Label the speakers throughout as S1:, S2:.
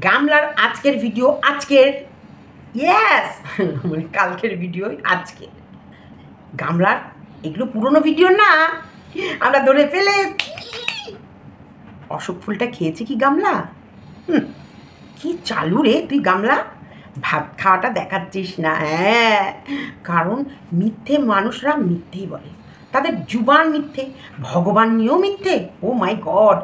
S1: গামলার আজকের ভিডিও আজকের ইয়েস মানে কালকের ভিডিও আজকে গামলার এগুলো পুরনো ভিডিও না, আমরা ধরে ফেলে অশোক ফুলটা খেয়েছি কি গামলা? কি চালু রে তুই গামলা, ভাত খাওয়াটা দেখাচ্ছিস না? হ্যাঁ, কারণ মিথ্যে মানুষরা মিথ্যেই বলে, তাদের জুবান মিথ্যে, ভগবান নিয়েও মিথ্যে। ও মাই গড,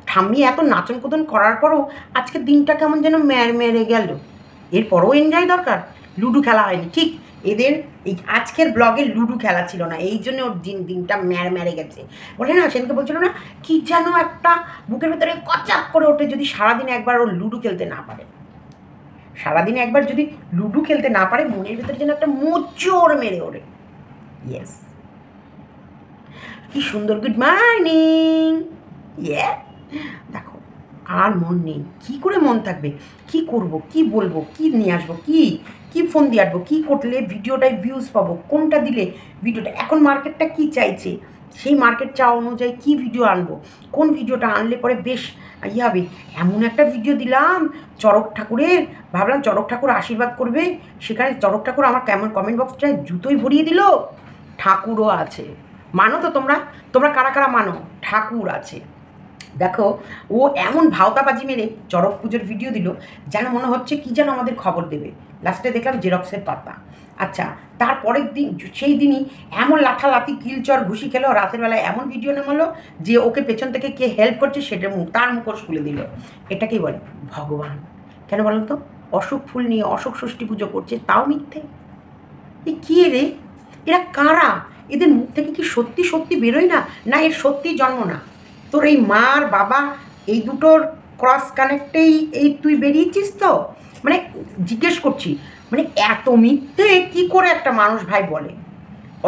S1: ঠাম্মি এত নাচন কোদন করার পরও আজকের দিনটা কেমন যেন মেরে গেল। এরপরও এনজয় দরকার। লুডো খেলা হয়নি, ঠিক এদের এই আজকের ব্লগে লুডো খেলা ছিল না, এই জন্য ওর দিনটা মেরে গেছে। বলে না, সেদিনকে বলছিল না, কি যেন একটা বুকের ভেতরে কচাপ করে ওঠে যদি সারাদিন একবার ওর লুডো খেলতে না পারে। সারাদিনে একবার যদি লুডো খেলতে না পারে, মনের ভেতরে যেন একটা মোচড় মেরে ওঠে। ইয়েস, কি সুন্দর, গুড মর্নিং। ইয়ে, দেখো আর মন নেই। কি করে মন থাকবে? কি করব, কি বলবো, কি নিয়ে আসবো, কি ফোন দিয়ে আসবো, কী করলে ভিডিওটায় ভিউজ পাবো, কোনটা দিলে ভিডিওটা, এখন মার্কেটটা কি চাইছে, সেই মার্কেট চাওয়া অনুযায়ী কী ভিডিও আনবো, কোন ভিডিওটা আনলে পরে বেশ ইয়ে হবে। এমন একটা ভিডিও দিলাম চড়ক ঠাকুরের, ভাবলাম চড়ক ঠাকুর আশীর্বাদ করবে, সেখানে চড়ক ঠাকুর আমার কেমন কমেন্ট বক্সটায় জুতোই ভরিয়ে দিল। ঠাকুরও আছে, মানো তো তোমরা কারা কারা মানো ঠাকুর আছে? দেখো, ও এমন ভাওতাবাজি মেরে চড়ক পুজোর ভিডিও দিল যেন মনে হচ্ছে কি যেন আমাদের খবর দেবে। লাস্টে দেখলাম জেরক্সের পাতা। আচ্ছা, তারপরের দিন সেই দিনই এমন লাঠালাঠি কিলচর ঘুষি খেলো, রাতের বেলায় এমন ভিডিও নামালো যে ওকে পেছন থেকে কে হেল্প করছে সেটা তার মুখোশ খুলে দিল। এটাকেই বলে ভগবান। কেন বলেন তো? অশোক ফুল নিয়ে অশোক ষষ্ঠী পুজো করছে, তাও মিথ্যে। এ কী রে, এরা কারা? এদের মুখ থেকে কি সত্যি সত্যি বেরোয় না, না এর সত্যি জন্ম না? তোর এই মার বাবা এই দুটোর ক্রস কানেক্টেই এই তুই বেরিয়েছিস তো? মানে জিজ্ঞেস করছি, মানে এত মিথ্যে কি করে একটা মানুষ ভাই বলে?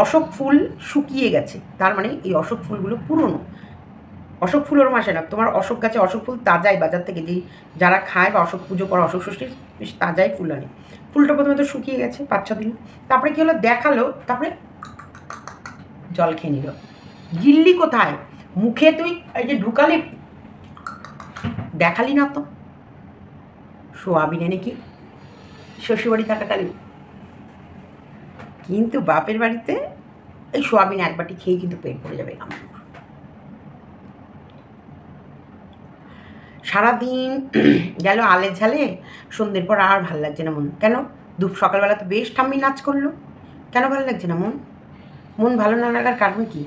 S1: অশোক ফুল শুকিয়ে গেছে, তার মানে এই অশোক ফুলগুলো পুরনো। অশোক ফুল ওরম আসে না, তোমার অশোক গাছে অশোক ফুল তাজাই বাজার থেকে, যেই যারা খায় বা অশোক পুজো করে অশোক ষষ্ঠীর বেশ তাজাই ফুল আনে। ফুলটা প্রথমে তো শুকিয়ে গেছে 5-6 দিন, তারপরে কী হলো দেখালো, তারপরে জল খেয়ে নিল। গিল্লি কোথায়? মুখে তুই এই যে ঢুকালি, দেখালি না তো। সোয়াবিনে নাকি শ্বশুরবাড়ি থাকাকালীন, কিন্তু বাপের বাড়িতে এই সোয়াবিন এক বাটি খেয়ে কিন্তু পেট ভরে যাবে আমার। সারাদিন গেল আলে ঝালে, সন্ধ্যের পর আর ভালো লাগছে না মন। কেন? সকালবেলা তো বেশ ঠাম্মি নাচ করলো, কেন ভালো লাগছে না মন ভালো না লাগার কারণ কি?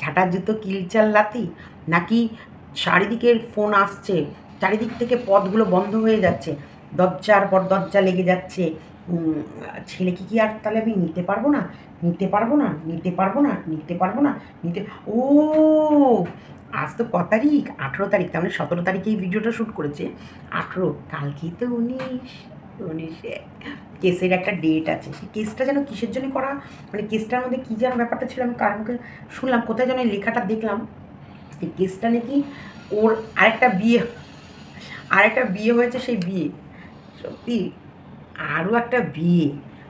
S1: ঝাঁটার জুতো কিলচাল লাতি, নাকি চারিদিকের ফোন আসছে, চারিদিক থেকে পথগুলো বন্ধ হয়ে যাচ্ছে, দরজার পর দরজা লেগে যাচ্ছে, ছেলেকে কি আর তাহলে আমি নিতে পারবো না? ও আজ তো ক তারিখ? 18 তারিখ, তার মানে 17 তারিখে এই ভিডিওটা শ্যুট করেছে। 18, কালকেই তো 19 কেসের একটা ডেট আছে। সেই কেসটা যেন কিসের জন্য করা, মানে কেসটার মধ্যে কী যেন ব্যাপারটা ছিল, আমি কার মুখে শুনলাম, কোথায় যেন এই লেখাটা দেখলাম, এই কেসটা নাকি ওর আরেকটা বিয়ে হয়েছে, সেই বিয়ে সত্যি আরও একটা বিয়ে,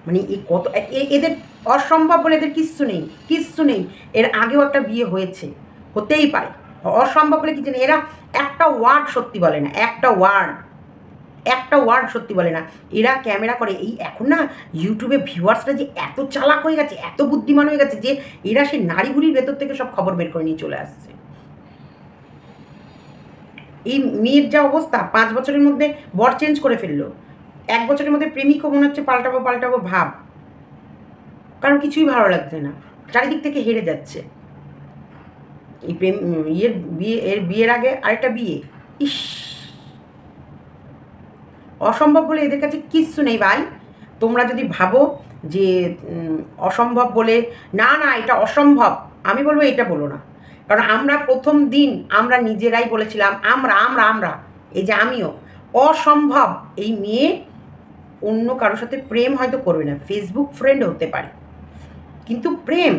S1: মানে এই কত এদের অসম্ভব বলে এদের কিচ্ছু নেই। এর আগেও একটা বিয়ে হয়েছে, হতেই পারে। অসম্ভব বলে কিছু নেই, এরা একটা ওয়ার্ড সত্যি বলে না, একটা ওয়ার্ড সত্যি বলে না। এরা ক্যামেরা করে, এই এখন না ইউটিউবে ভিউয়ার্সরা যে এত চালাক হয়ে গেছে, এত বুদ্ধিমান হয়ে গেছে যে এরা সেই নারীগুলির ভেতর থেকে সব খবর বের করে নিয়ে চলে আসছে। এই মেয়ের যা অবস্থা, 5 বছরের মধ্যে বর চেঞ্জ করে ফেললো, 1 বছরের মধ্যে প্রেমিকও মনে হচ্ছে পাল্টাবো ভাব, কারণ কিছুই ভালো লাগছে না, চারিদিক থেকে হেরে যাচ্ছে। এই বিয়ের আগে আরেকটা বিয়ে, ইস, অসম্ভব বলে এদের কাছে কিচ্ছু নেই ভাই। তোমরা যদি ভাবো যে অসম্ভব বলে, না এটা অসম্ভব, আমি বলবো এটা বলো না। কারণ আমরা প্রথম দিন আমরা নিজেরাই বলেছিলাম, আমরা এই যে আমিও, অসম্ভব এই মেয়ে অন্য কারোর সাথে প্রেম হয়তো করবে না, ফেসবুক ফ্রেন্ড হতে পারে, কিন্তু প্রেম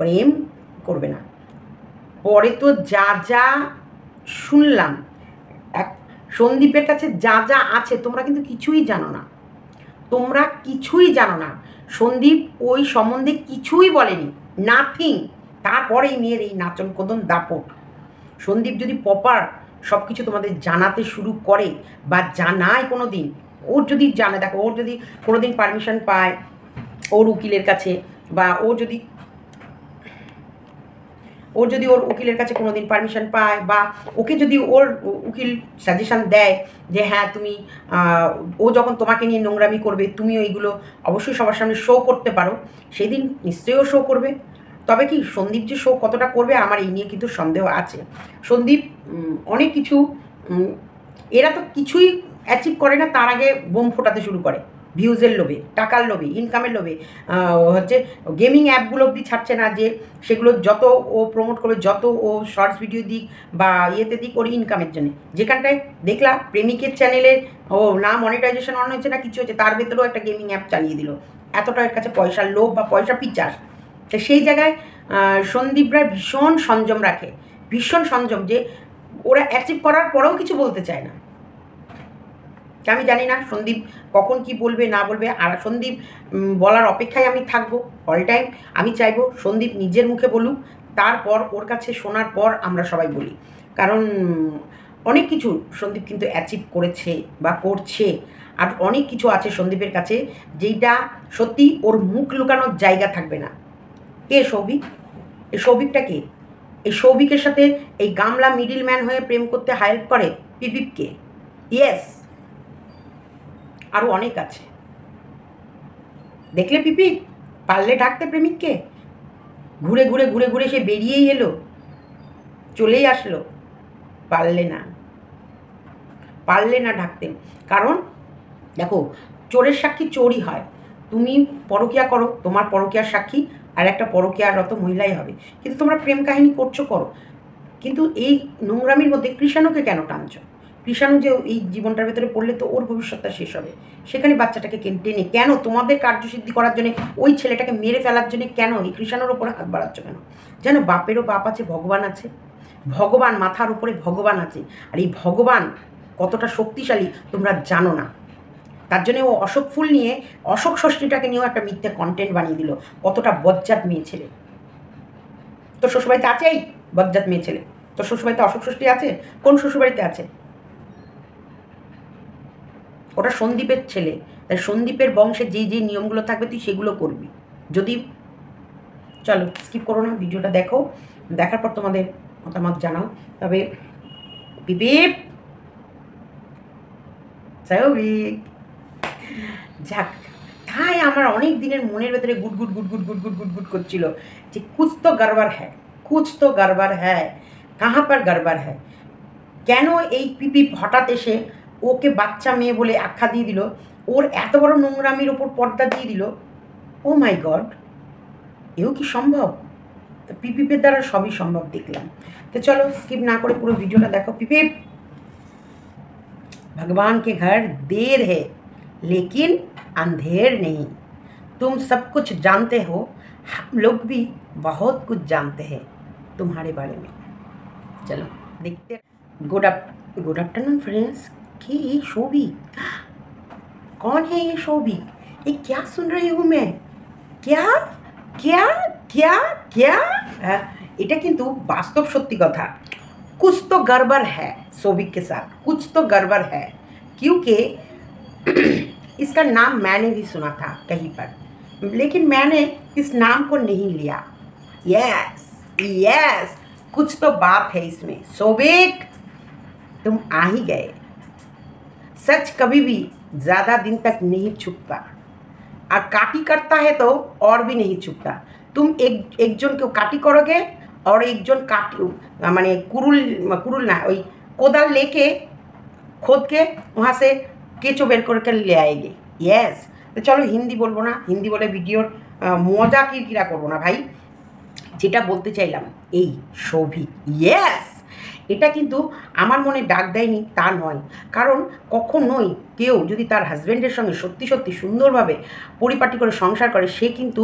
S1: প্রেম করবে না। পরে তো যা শুনলাম, সন্দীপের কাছে যা আছে তোমরা কিন্তু কিছুই জানো না, সন্দীপ ওই সম্বন্ধে কিছুই বলেনি, নাথিং। তারপরে এই মেয়ের এই নাচন কোদন দাপট। সন্দীপ যদি প্রপার সব কিছু তোমাদের জানাতে শুরু করে বা জানায় কোনো দিন, ওর যদি জানে, দেখো ওর যদি কোনো দিন পারমিশন পায় ওর উকিলের কাছে, বা ও যদি ওর উকিলের কাছে কোনো দিন পারমিশন পায়, বা ওকে যদি ওর উকিল সাজেশান দেয় যে হ্যাঁ তুমি ও যখন তোমাকে নিয়ে নোংরামি করবে তুমিও এইগুলো অবশ্যই সবার সামনে শো করতে পারো, সেই দিন নিশ্চয়ই ও শো করবে। তবে কি সন্দীপ যে শো কতটা করবে আমার এই নিয়ে কিন্তু সন্দেহ আছে। সন্দীপ অনেক কিছু, এরা তো কিছুই অ্যাচিভ করে না তার আগে বোম ফোটাতে শুরু করে, ভিউজের লোভে, টাকার লোভে, ইনকামের লোভে। হচ্ছে গেমিং অ্যাপগুলো অবধি ছাড়ছে না যে সেগুলো যত ও প্রমোট করবে, যত ও শর্টস ভিডিও দিক বা ইয়েতে দিক ওর ইনকামের জন্য। যেখানটায় দেখলাম প্রেমিকের চ্যানেলের ও না মনিটাইজেশন অন হয়েছে না কিছু হচ্ছে, তার ভেতরেও একটা গেমিং অ্যাপ চালিয়ে দিল। এতটা এর কাছে পয়সার লোভ বা পয়সা পিচার। তো সেই জায়গায় সন্দীপ রায় ভীষণ সংযম রাখে, ভীষণ সংযম, যে ওরা অ্যাচিভ করার পরেও কিছু বলতে চায় না। আমি জানি না সন্দীপ কখন কি বলবে না বলবে, আর সন্দীপ বলার অপেক্ষায় আমি থাকবো অল টাইম। আমি চাইবো সন্দীপ নিজের মুখে বলুক, তারপর ওর কাছে শোনার পর আমরা সবাই বলি। কারণ অনেক কিছু সন্দীপ কিন্তু অ্যাচিভ করেছে বা করছে, আর অনেক কিছু আছে সন্দীপের কাছে যেইটা সত্যি ওর মুখ লুকানোর জায়গা থাকবে না। কে সৌভিক? এই সৌভিকটা কে? এই সৌভিকের সাথে এই গামলা মিডিল ম্যান হয়ে প্রেম করতে হেল্প করে পিপিপকে। ইয়েস, আরও অনেক আছে। দেখলে পিপি পারলে ডাকতে প্রেমিককে, ঘুরে ঘুরে ঘুরে ঘুরে সে বেরিয়েই এলো, চলেই আসলো, পারলে না, পারলে না ঢাকতে। কারণ দেখো চোরের সাক্ষী চোরই হয়। তুমি পরকীয়া করো, তোমার পরকীয়ার সাক্ষী আর একটা পরকীয়ারত মহিলাই হবে। কিন্তু তোমরা প্রেম কাহিনী করছো করো, কিন্তু এই নোংরামির মধ্যে কৃষাণুকে কেন টানছো? কৃষাণু যে এই জীবনটার ভেতরে পড়লে তো ওর ভবিষ্যৎটা শেষ হবে, সেখানে বাচ্চাটাকে টেনে কেন তোমাদের কার্যসিদ্ধি করার জন্য, ওই ছেলেটাকে মেরে ফেলার জন্য কেন এই কৃষাণুর ওপরে হাত বাড়াচ্ছ কেন? যেন বাপেরও বাপ আছে, ভগবান আছে, ভগবান মাথার উপরে ভগবান আছে, আর এই ভগবান কতটা শক্তিশালী তোমরা জানো না। তার জন্য ও অশোক ফুল নিয়ে, অশোক ষষ্ঠীটাকে নিয়েও একটা মিথ্যে কন্টেন্ট বানিয়ে দিল। কতটা বজ্জাত মেয়ে ছেলে। তোর শ্বশুরবাড়িতে আছেই বজ্জাত মেয়ে ছেলে, তোর শ্বশুরবাড়িতে অশোক ষষ্ঠী আছে? কোন শ্বশুরবাড়িতে আছে? ওটা সন্দীপের ছেলে, তাই সন্দীপের বংশে যে যে নিয়মগুলো থাকবে তুই সেগুলো করবি। যদি চলো স্কিপ করো না, ভিডিওটা দেখো, দেখার পর তোমাদের মতামত জানাও। তবে বিবেক স্বাভাবিক যাক, তাই আমার অনেক দিনের মনের ভেতরে গুট গুট গুট গুট গুট গুট গুট গুট করছিল যে কুছ তো গড়বড় হ্যায়, কুছ তো গড়বড় হ্যায়, কাহা পর গড়বড় হ্যায়। কেন এই পিপি হঠাৎ এসে ওকে বাচ্চা মেয়ে বলে আখ্যা দিয়ে দিল, ওর এত বড় নোংরামির ওপর পর্দা দিয়ে দিল। ও মাই গড, এও কি সম্ভব? তো পিপিপের দ্বারা সবই সম্ভব দেখলাম। তো চলো স্কিপ না করে পুরো ভিডিওটা দেখো। পিপিপ, भगवान के घर देर है लेकिन अंधेर नहीं। तुम सब कुछ जानते हो, हम लोग भी बहुत कुछ जानते हैं तुम्हारे बारे में। चलो देखते। Good afternoon friends. कि ये शोभिक? कौन है ये शोभिक? ये क्या सुन रही हूँ मैं? क्या क्या क्या क्या? এটা কিন্তু বাস্তব সত্যি কথা। कुछ तो गड़बड़ है शोभिक के साथ, कुछ तो गड़बड़ है, क्योंकि इसका नाम मैंने भी सुना था कहीं पर, लेकिन मैंने इस नाम को नहीं लिया। यस यस, कुछ तो बात है इसमें। शोभिक तुम आ ही गए। सच कभी भी ज़्यादा दिन तक नहीं छुपता, और काटी करता है तो और भी नहीं छुपता। तुम एक जन को काटी करोगे और एक जन काटी माने कुरुल ना वही कोदाल लेके खोद के वहाँ से केचो बेर करके ले आएगी। यस, तो चलो हिंदी बोलबो ना, हिंदी बोले भिडियोर मजा किरकिरा करबो ना भाई। যেটা বলতে চাইলাম এই শোভিক, ইয়েস, এটা কিন্তু আমার মনে ডাক দেয়নি তা নয়। কারণ কখনোই কেউ যদি তার হাজব্যান্ডের সঙ্গে সত্যি সত্যি সুন্দরভাবে পরিপাটি করে সংসার করে, সে কিন্তু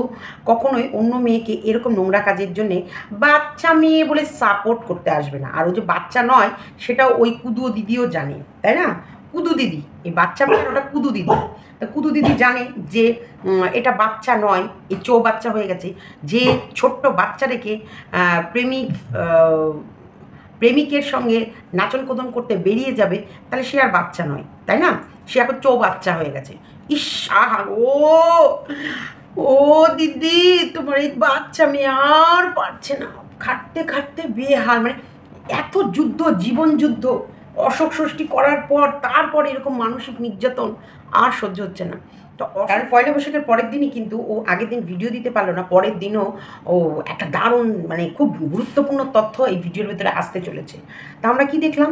S1: কখনোই অন্য মেয়েকে এরকম নোংরা কাজের জন্যে বাচ্চা মেয়ে বলে সাপোর্ট করতে আসবে না। আর ও যে বাচ্চা নয় সেটাও ওই কুদু দিদিও জানে, তাই না? কুদু দিদি, এই বাচ্চা মেয়ের ওটা কুদু দিদি। তা কুদু দিদি জানে যে এটা বাচ্চা নয়, এই বাচ্চা হয়ে গেছে। যে ছোট্ট বাচ্চা রেখে প্রেমিক প্রেমিকের সঙ্গে নাচন কোদন করতে বেরিয়ে যাবে, তাহলে সে আর বাচ্চা নয়, তাই না? সে এখন বাচ্চা হয়ে গেছে। ইস আহা ও ও দিদি, তোমার এই বাচ্চা মেয়ে আর পারছে না, খাটতে খাটতে বেহাল, মানে এত যুদ্ধ, জীবন যুদ্ধ, অশোক ষষ্ঠী করার পর তারপর এরকম মানসিক নির্যাতন আর সহ্য হচ্ছে না। তো কারণ পয়লা বৈশাখের পরের দিনই কিন্তু ও আগের দিন ভিডিও দিতে পারলো না, পরের দিনও ও একটা দারুণ মানে খুব গুরুত্বপূর্ণ তথ্য এই ভিডিওর ভেতরে আসতে চলেছে। তা আমরা কি দেখলাম,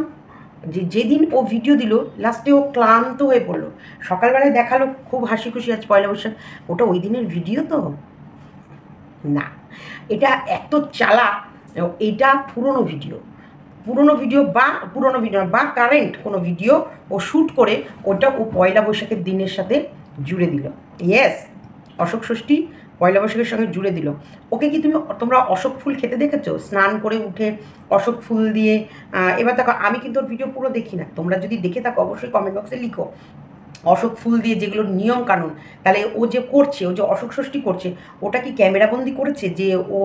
S1: যেদিন ও ভিডিও দিল লাস্টে ও ক্লান্ত হয়ে পড়লো। সকালবেলায় দেখালো খুব হাসি খুশি আজ পয়লা বৈশাখ, ওটা ওই দিনের ভিডিও তো না, এটা এত চালাক, এটা পুরনো ভিডিও বা কারেন্ট কোনো ভিডিও ও শ্যুট করে ওটা ও পয়লা বৈশাখের দিনের সাথে জুড়ে দিল। ইয়েস, অশোক ষষ্ঠী পয়লা বৈশাখের সঙ্গে জুড়ে দিল। ওকে কি তোমরা অশোক ফুল খেতে দেখেছো? স্নান করে উঠে অশোক ফুল দিয়ে, এবার দেখো আমি কিন্তু ওর ভিডিও পুরো দেখি না, তোমরা যদি দেখে থাকো অবশ্যই কমেন্ট বক্সে লিখো। অশোক ফুল দিয়ে যেগুলো নিয়ম কানুন, তাহলে ও যে করছে, ও যে অশোক ষষ্ঠী করছে, ওটা কি ক্যামেরাবন্দি করেছে যে ও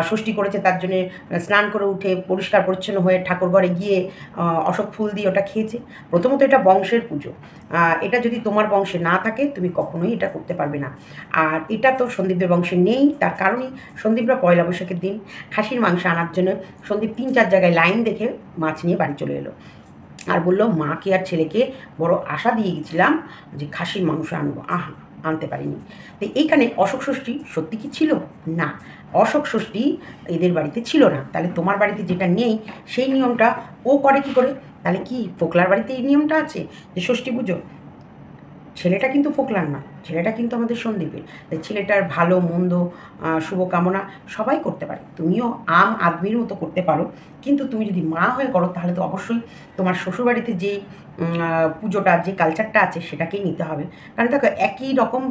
S1: ষষ্ঠী করেছে, তার জন্যে স্নান করে উঠে পরিষ্কার পরিচ্ছন্ন হয়ে ঠাকুর ঘরে গিয়ে অশোক ফুল দিয়ে ওটা খেয়েছে? প্রথমত এটা বংশের পুজো, এটা যদি তোমার বংশে না থাকে তুমি কখনোই এটা করতে পারবে না। আর এটা তো সন্দীপের বংশে নেই, তার কারণেই সন্দীপরা পয়লা বৈশাখের দিন খাসির মাংস আনার জন্য সন্দীপ 3-4 জায়গায় লাইন দেখে মাছ নিয়ে বাড়ি চলে এলো, আর বললো মাকে আর ছেলেকে বড় আশা দিয়ে গেছিলাম যে খাসির মাংস আনবো, আনতে পারিনি। তো এইখানে অশোক ষষ্ঠী সত্যি কি ছিল? না, অশোক ষষ্ঠী এদের বাড়িতে ছিল না। তাহলে তোমার বাড়িতে যেটা নেই সেই নিয়মটা ও করে কি করে? তাহলে কি ফোকলার বাড়িতে এই নিয়মটা আছে যে ষষ্ঠী পুজো? ছেলেটা কিন্তু ফোকলার না, ছেলেটা কিন্তু আমাদের সন্দীপের। তাই ছেলেটার ভালো মন্দ শুভকামনা সবাই করতে পারে, তুমিও আম আদমির মতো করতে পারো। কিন্তু তুমি যদি মা হয়ে করো তাহলে তো অবশ্যই তোমার শ্বশুরবাড়িতে যেই পুজোটা, যে কালচারটা আছে সেটাকেই নিতে হবে। কারণ দেখো একই রকম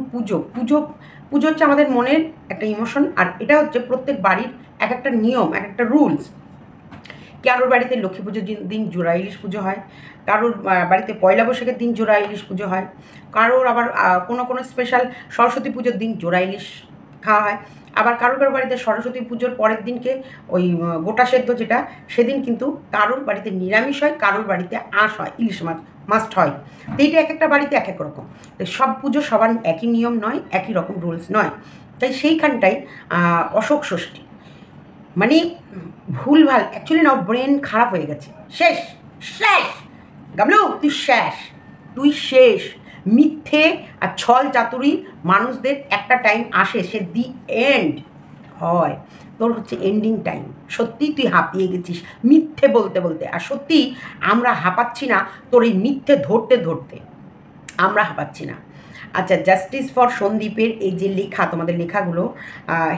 S1: পুজো হচ্ছে আমাদের মনের একটা ইমোশন, আর এটা হচ্ছে প্রত্যেক বাড়ির এক একটা নিয়ম, এক একটা রুলস। কারোর বাড়িতে লক্ষ্মী পুজোর দিন জোড়া ইলিশ পুজো হয়, কারোর বাড়িতে পয়লা বৈশাখের দিন জোড়া ইলিশ পুজো হয়, কারোর আবার কোনো স্পেশাল সরস্বতী পুজোর দিন জোড়া ইলিশ খাওয়া হয়, আবার কারোর বাড়িতে সরস্বতী পুজোর পরের দিনকে ওই গোটা সেদ্ধ যেটা, সেদিন কিন্তু কারোর বাড়িতে নিরামিষ হয়, কারোর বাড়িতে আঁশ হয়, ইলিশ মাছ মাস্ট হয়। তো এইটা এক একটা বাড়িতে এক এক রকম। তো সব পুজো সবার একই নিয়ম নয়, একই রকম রুলস নয়। তাই সেইখানটাই অশোক ষষ্ঠী মানে ভুলভাল, অ্যাকচুয়ালি না, ব্রেন খারাপ হয়ে গেছে। শেষ শেষ গাবলু, তুই শেষ। মিথ্যে আর ছল চাতুরি মানুষদের একটা টাইম আসে, সে দি এন্ড হয়, তোর হচ্ছে এন্ডিং টাইম। সত্যি তুই হাঁপিয়ে গেছিস মিথ্যে বলতে বলতে, আর সত্যি আমরা হাঁপাচ্ছি না তোর এই মিথ্যে ধরতে ধরতে, আমরা হাঁপাচ্ছি না। আচ্ছা, জাস্টিস ফর সন্দীপের এই যে লেখা, তোমাদের লেখাগুলো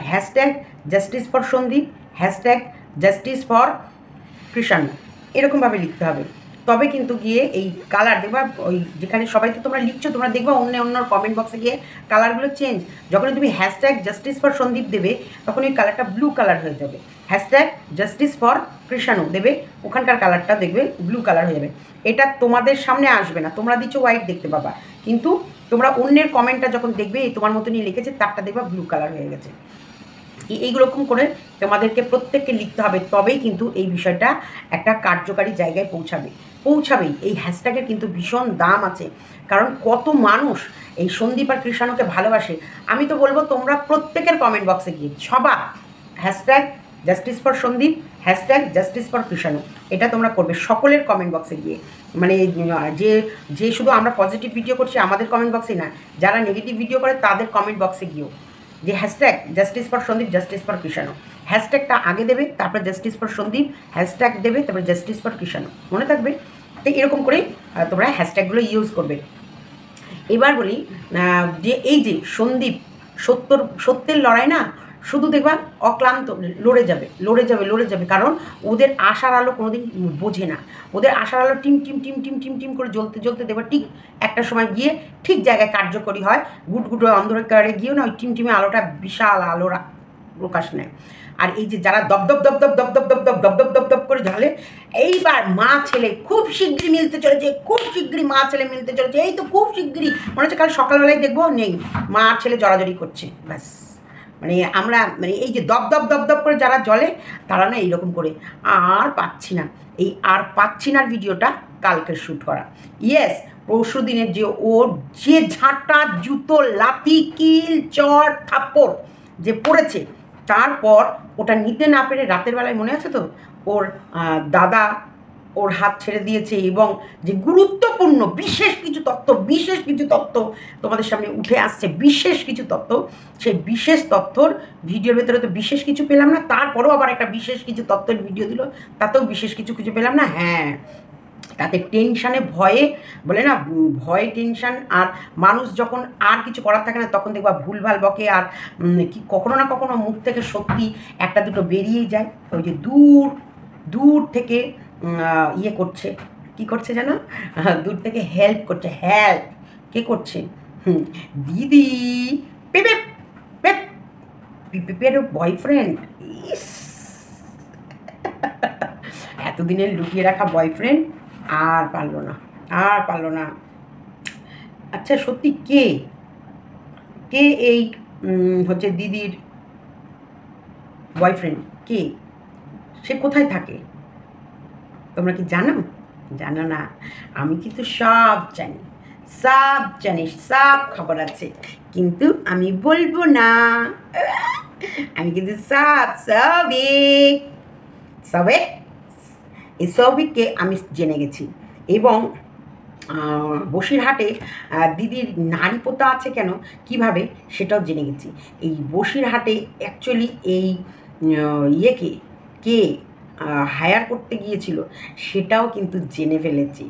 S1: hashtag justice for Sandeep, hashtag justice for Krishan, এরকমভাবে লিখতে হবে। তবে কিন্তু গিয়ে এই কালার দেখবা, ওই যেখানে সবাই তো তোমরা লিখছো, তোমরা দেখবা অন্য কমেন্ট বক্সে গিয়ে কালারগুলো চেঞ্জ। যখন তুমি হ্যাশট্যাগ জাস্টিস ফর সন্দীপ দেবে তখন ওই কালারটা ব্লু কালার হয়ে যাবে, হ্যাশট্যাগ জাস্টিস ফর কৃষাণু দেবে, ওখানকার কালারটা দেখবে ব্লু কালার হয়ে যাবে। এটা তোমাদের সামনে আসবে না, তোমরা দিচ্ছ হোয়াইট দেখতে পাবা, কিন্তু তোমরা অন্যের কমেন্টটা যখন দেখবে এই তোমার মতনই লিখেছে, তারটা দেখবা ব্লু কালার হয়ে গেছে। এইরকম করে তোমাদেরকে প্রত্যেককে লিখতে হবে, তবেই কিন্তু এই বিষয়টা একটা কার্যকারী জায়গায় পৌঁছাবেই। এই হ্যাশট্যাগের কিন্তু ভীষণ দাম আছে, কারণ কত মানুষ এই সন্দীপ আর কৃষাণুকে ভালোবাসে। আমি তো বলবো তোমরা প্রত্যেকের কমেন্ট বক্সে গিয়ে সবার hashtag justice for Sandeep, hashtag justice for Krishanu, এটা তোমরা করবে সকলের কমেন্ট বক্সে গিয়ে। মানে যে শুধু আমরা পজিটিভ ভিডিও করছি আমাদের কমেন্ট বক্সে না, যারা নেগেটিভ ভিডিও করে তাদের কমেন্ট বক্সে গিয়েও যে hashtag justice for Sandip, justice for Krishanu, হ্যাশট্যাগটা আগে দেবে, তারপরে জাস্টিস ফর সন্দীপ, হ্যাশট্যাগ দেবে, তারপরে জাস্টিস ফর কৃষাণু, মনে থাকবে। তো এরকম করেই তোমরা হ্যাশট্যাগুলো ইউজ করবে। এবার বলি যে এই যে সন্দীপ সত্যের লড়াই না, শুধু দেখবা অক্লান্ত লড়ে যাবে, কারণ ওদের আশার আলো কোনোদিন বোঝে না। ওদের আশার আলো team team team team team team করে জ্বলতে দেবে, ঠিক একটা সময় গিয়ে ঠিক জায়গায় কার্যকরী হয়। গুটগুটো অন্ধকারে গিয়েও না ওই টিমটিমে আলোটা বিশাল আলোরা প্রকাশ নেয়। আর এই যে যারা দপ দপ দপ দপ দপ দপ দপ দপ দপ দপ দপ দপ করে ঝালে, এইবার মা ছেলে খুব শিগগিরই মিলতে চলেছে, খুব শিগগিরই মা ছেলে মিলতে চলেছে, এই তো খুব শিগগিরই, মনে হচ্ছে কাল সকালবেলায় দেখবো নেই, মা আর ছেলে জড়াজড়ি করছে, ব্যাস মানে আমরা মানে এই যে দপ দপ দপ দপ করে যারা জ্বলে তারা না এইরকম করে আর পাচ্ছি না, এই আর পাচ্ছি নার ভিডিওটা কালকের শ্যুট করা। ইয়েস, পরশু দিনের যে ওর যে ঝাঁটা জুতো লাথি কিল চর থাপ্পড় যে পড়েছে, তারপর ওটা নিতে না পেরে রাতের বেলায় মনে আছে তো ওর দাদা ওর হাত ছেড়ে দিয়েছে, এবং যে গুরুত্বপূর্ণ বিশেষ কিছু তথ্য তোমাদের সামনে উঠে আসছে, বিশেষ কিছু তথ্য, সেই বিশেষ তথ্যর ভিডিওর ভেতরে তো বিশেষ কিছু পেলাম না, তারপরেও আবার একটা বিশেষ কিছু তথ্যের ভিডিও দিল, তাতেও বিশেষ কিছু পেলাম না। হ্যাঁ, তাতে টেনশানে ভয়ে বলে না, ভয় টেনশান, আর মানুষ যখন আর কিছু করার থাকে না তখন দেখবা ভুলভাল বকে, আর কি কখনো না কখনো মুখ থেকে সত্যি একটা দুটো বেরিয়েই যায়। ওই যে দূর থেকে ইয়ে করছে, কি করছে যেন, দূর থেকে হেল্প করছে, হেল্প কে করছে, দিদি পেপে পেপের বয়ফ্রেন্ড, ইস এতদিনের লুকিয়ে রাখা বয়ফ্রেন্ড আর পারলো না। আচ্ছা সত্যি কে এই হচ্ছে দিদির বয়ফ্রেন্ড, কে, সে কোথায় থাকে তোমরা কি জানো না? আমি কিন্তু সব জানি, সব খবর আছে, কিন্তু আমি বলবো না। আমি কিন্তু এই সৌভিককে আমি জেনে গেছি, এবং বসিরহাটে দিদির নারী পোতা আছে কেন, কিভাবে, সেটাও জেনে গেছি। এই বসিরহাটে অ্যাকচুয়ালি এই কে হায়ার করতে গিয়েছিল সেটাও কিন্তু জেনে ফেলেছি,